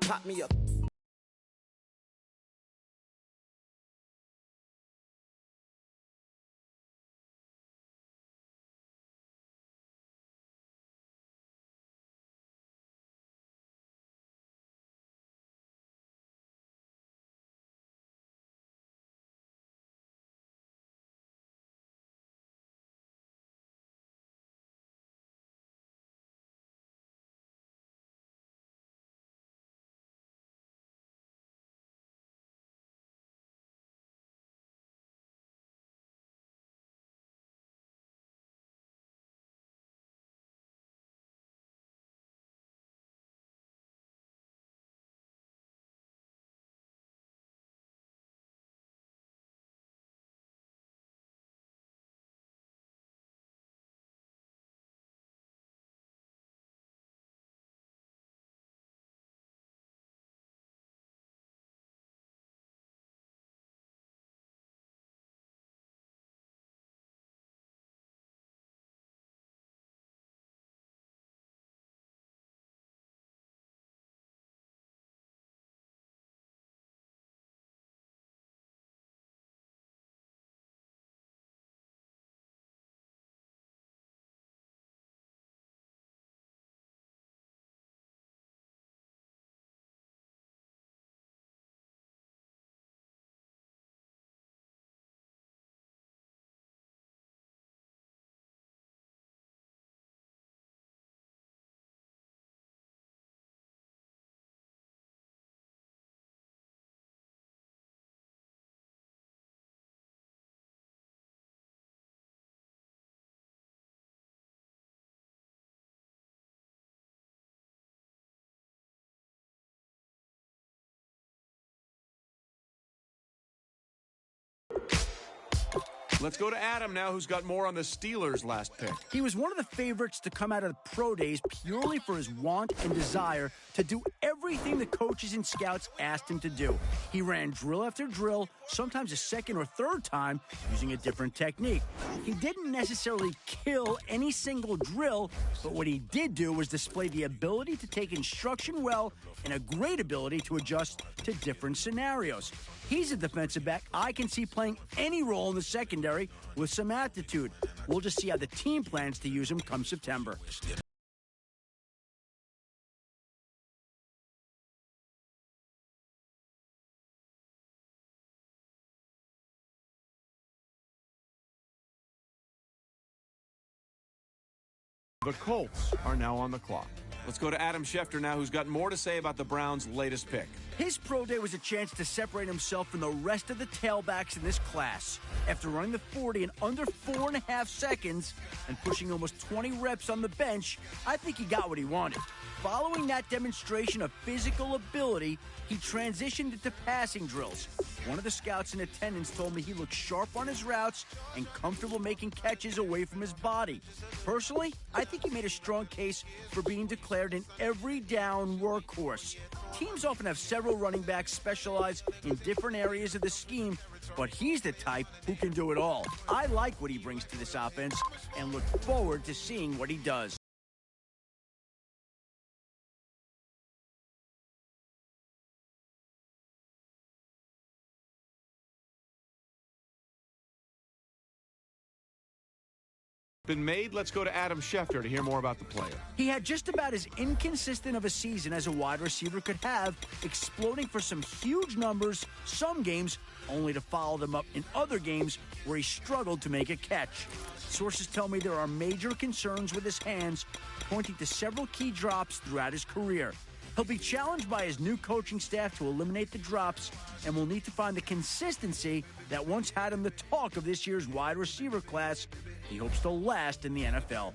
pop me up. Let's go to Adam now, who's got more on the Steelers' last pick. He was one of the favorites to come out of the pro days purely for his want and desire to do everything the coaches and scouts asked him to do. He ran drill after drill, sometimes a second or third time, using a different technique. He didn't necessarily kill any single drill, but what he did do was display the ability to take instruction well and a great ability to adjust to different scenarios. He's a defensive back I can see playing any role in the secondary with some aptitude. We'll just see how the team plans to use him come September. The Colts are now on the clock. Let's go to Adam Schefter now, who's got more to say about the Browns' latest pick. His pro day was a chance to separate himself from the rest of the tailbacks in this class. After running the 40 in under 4.5 seconds and pushing almost 20 reps on the bench, I think he got what he wanted. Following that demonstration of physical ability, he transitioned into passing drills. One of the scouts in attendance told me he looked sharp on his routes and comfortable making catches away from his body. Personally, I think he made a strong case for being declared an every down workhorse. Teams often have several running backs specialize in different areas of the scheme, but he's the type who can do it all. I like what he brings to this offense and look forward to seeing what he does. Been made. Let's go to Adam Schefter to hear more about the player. He had just about as inconsistent of a season as a wide receiver could have, exploding for some huge numbers some games, only to follow them up in other games where he struggled to make a catch. Sources tell me there are major concerns with his hands, pointing to several key drops throughout his career. He'll be challenged by his new coaching staff to eliminate the drops and will need to find the consistency that once had him the talk of this year's wide receiver class. He hopes to last in the NFL.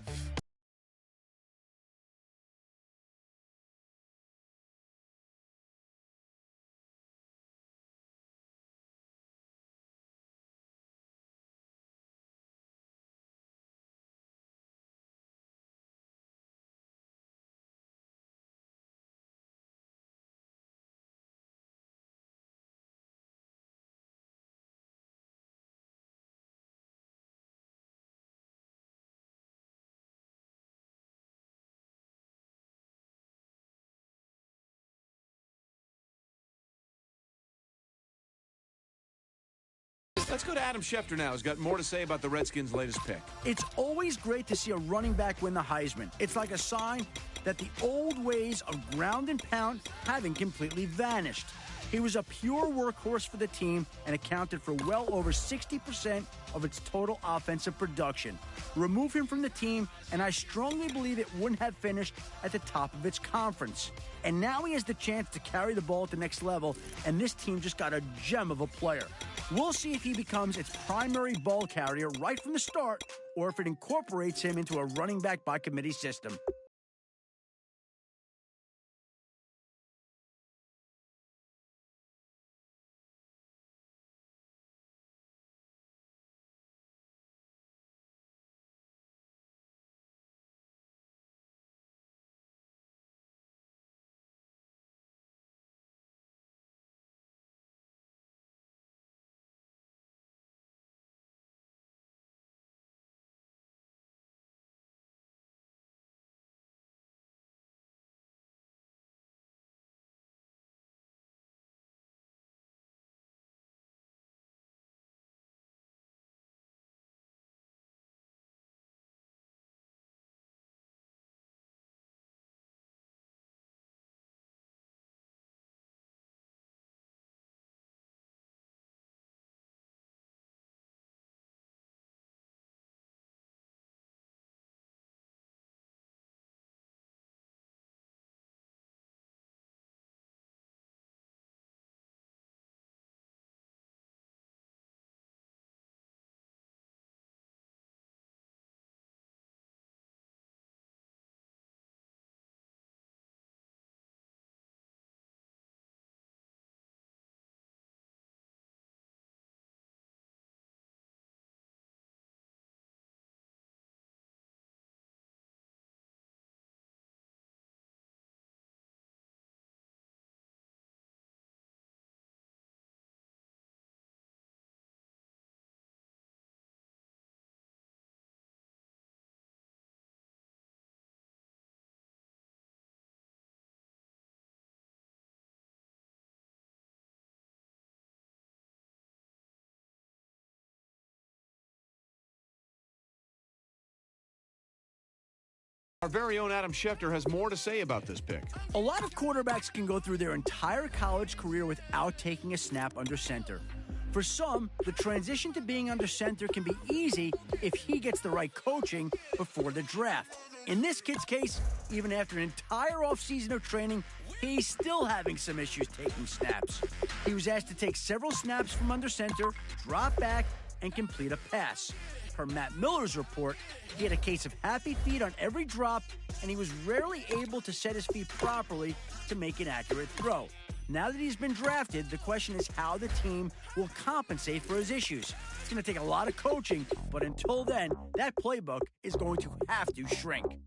Let's go to Adam Schefter now, who's got more to say about the Redskins' latest pick. It's always great to see a running back win the Heisman. It's like a sign that the old ways of ground and pound haven't completely vanished. He was a pure workhorse for the team and accounted for well over 60% of its total offensive production. Remove him from the team, and I strongly believe it wouldn't have finished at the top of its conference. And now he has the chance to carry the ball at the next level, and this team just got a gem of a player. We'll see if he becomes its primary ball carrier right from the start, or if it incorporates him into a running back by committee system. Our very own Adam Schefter has more to say about this pick. A lot of quarterbacks can go through their entire college career without taking a snap under center. For some, the transition to being under center can be easy if he gets the right coaching before the draft. In this kid's case, even after an entire offseason of training, he's still having some issues taking snaps. He was asked to take several snaps from under center, drop back, and complete a pass. Per Matt Miller's report, he had a case of happy feet on every drop, and he was rarely able to set his feet properly to make an accurate throw. Now that he's been drafted, the question is how the team will compensate for his issues. It's going to take a lot of coaching, but until then, that playbook is going to have to shrink.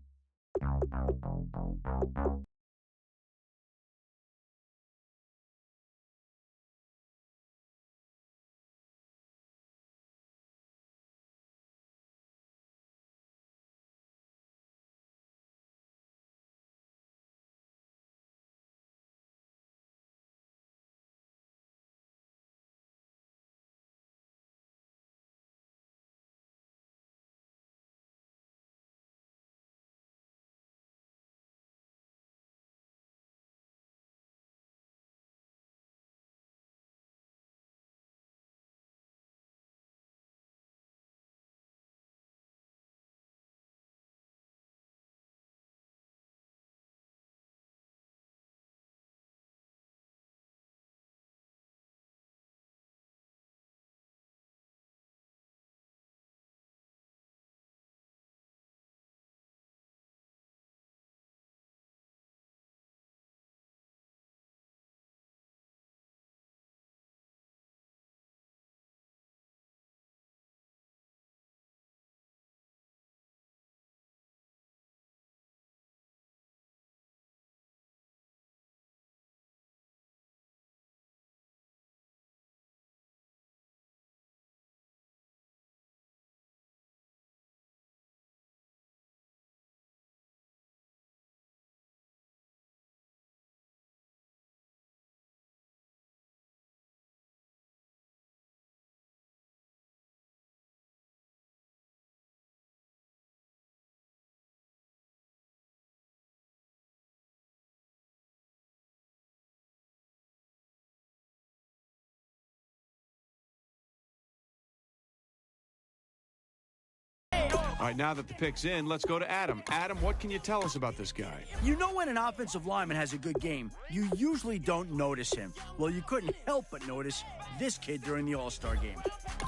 All right, now that the pick's in, let's go to Adam. Adam, what can you tell us about this guy? You know when an offensive lineman has a good game, you usually don't notice him. Well, you couldn't help but notice this kid during the All-Star game.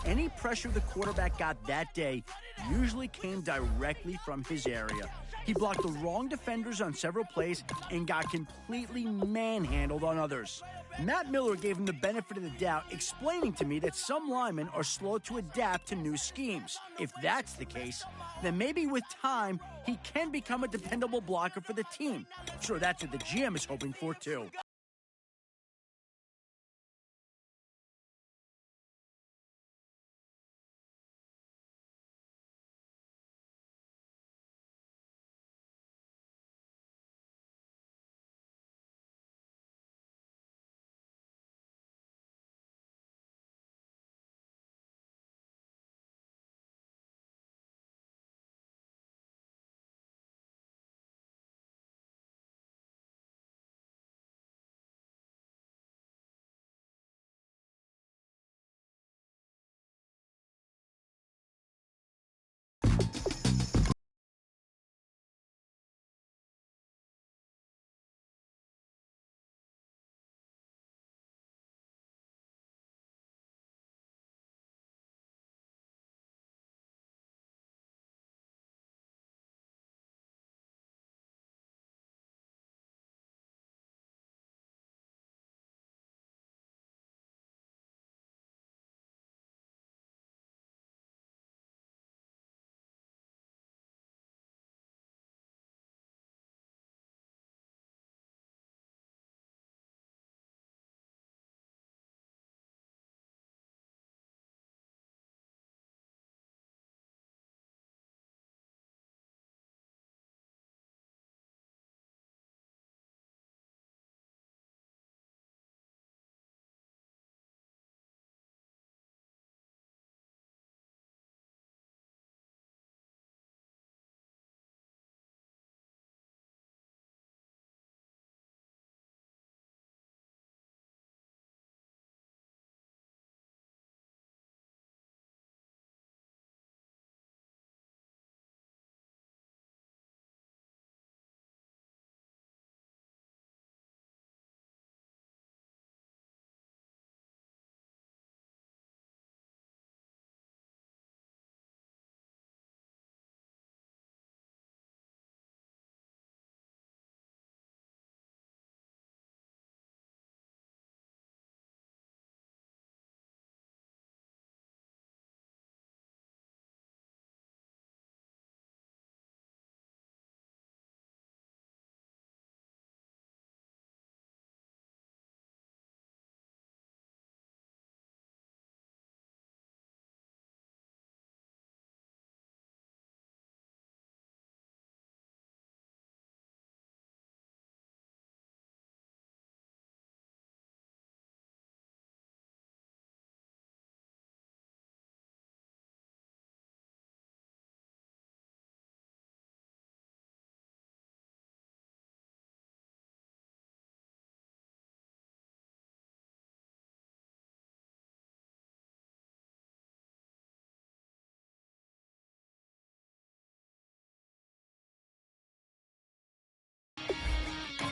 Any pressure the quarterback got that day usually came directly from his area. He blocked the wrong defenders on several plays and got completely manhandled on others. Matt Miller gave him the benefit of the doubt, explaining to me that some linemen are slow to adapt to new schemes. If that's the case, then maybe with time, he can become a dependable blocker for the team. I'm sure that's what the GM is hoping for, too.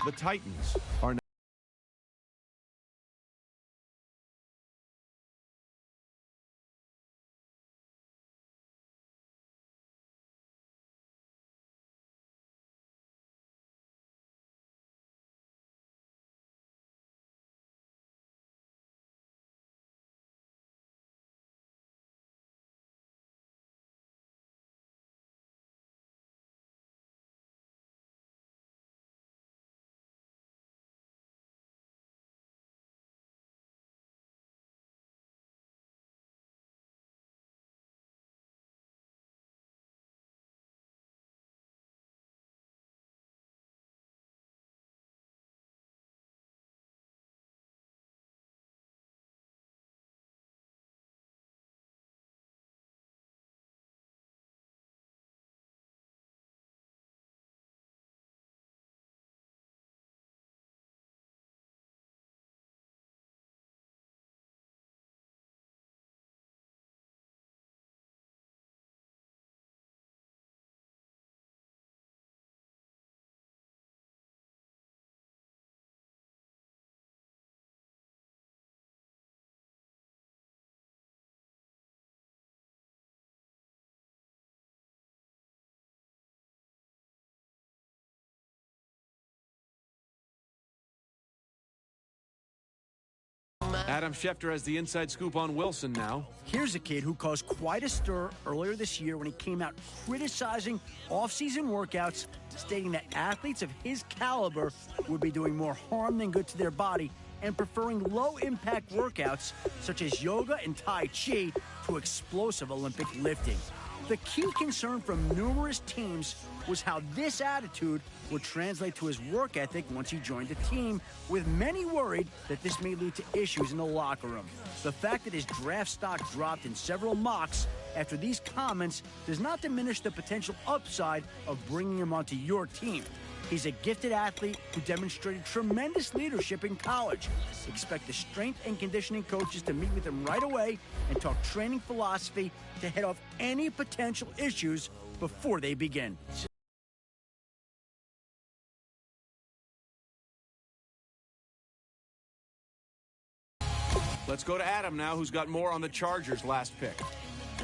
The Titans are now Adam Schefter has the inside scoop on Wilson now. Here's a kid who caused quite a stir earlier this year when he came out criticizing off-season workouts, stating that athletes of his caliber would be doing more harm than good to their body and preferring low-impact workouts such as yoga and Tai Chi to explosive Olympic lifting. The key concern from numerous teams was how this attitude would translate to his work ethic once he joined the team, with many worried that this may lead to issues in the locker room. The fact that his draft stock dropped in several mocks after these comments does not diminish the potential upside of bringing him onto your team. He's a gifted athlete who demonstrated tremendous leadership in college. Expect the strength and conditioning coaches to meet with him right away and talk training philosophy to head off any potential issues before they begin. Let's go to Adam now, who's got more on the Chargers' last pick.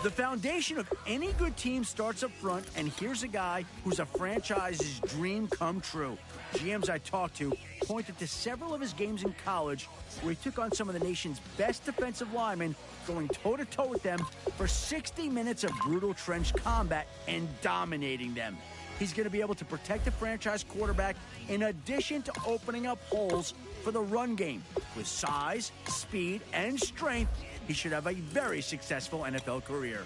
The foundation of any good team starts up front, and here's a guy who's a franchise's dream come true. GMs I talked to pointed to several of his games in college where he took on some of the nation's best defensive linemen, going toe-to-toe with them for 60 minutes of brutal trench combat and dominating them. He's going to be able to protect the franchise quarterback in addition to opening up holes for the run game. With size, speed, and strength, he should have a very successful NFL career.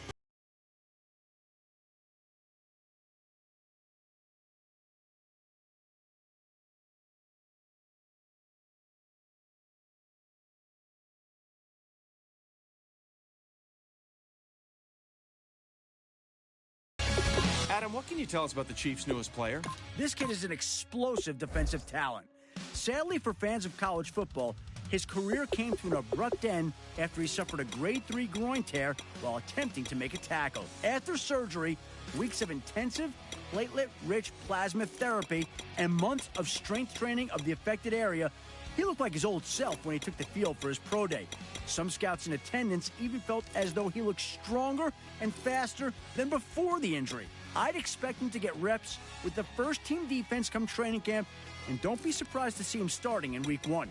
Adam, what can you tell us about the Chiefs' newest player? This kid is an explosive defensive talent. Sadly for fans of college football, his career came to an abrupt end after he suffered a grade 3 groin tear while attempting to make a tackle. After surgery, weeks of intensive, platelet-rich plasma therapy, and months of strength training of the affected area, he looked like his old self when he took the field for his pro day. Some scouts in attendance even felt as though he looked stronger and faster than before the injury. I'd expect him to get reps with the first-team defense come training camp, and don't be surprised to see him starting in Week 1.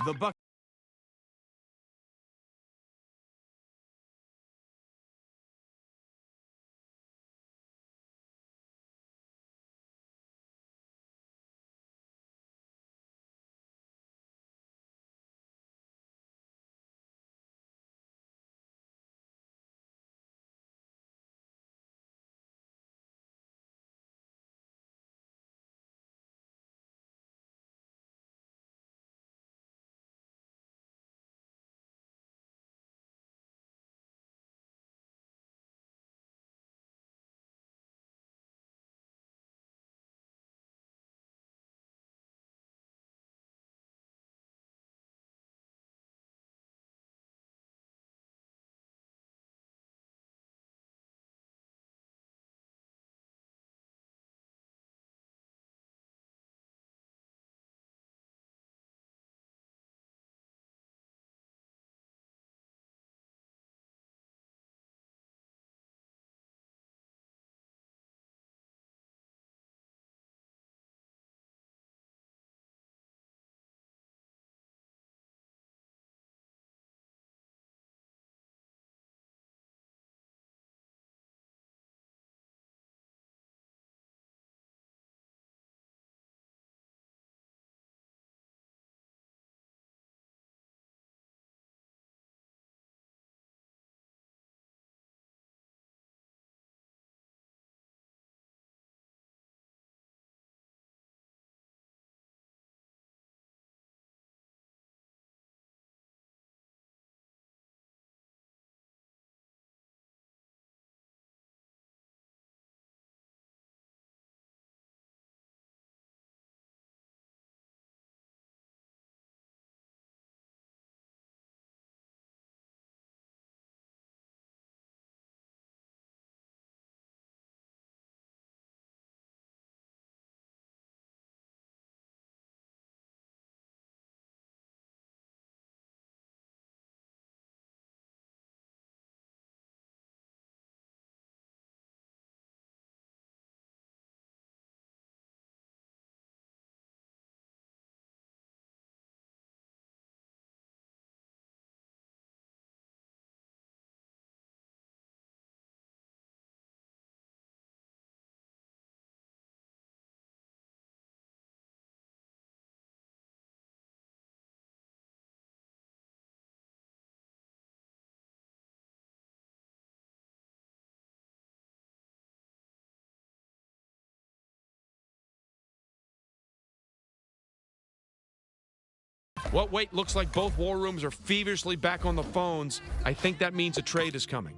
The Buck. Well, wait, looks like both war rooms are feverishly back on the phones. I think that means a trade is coming.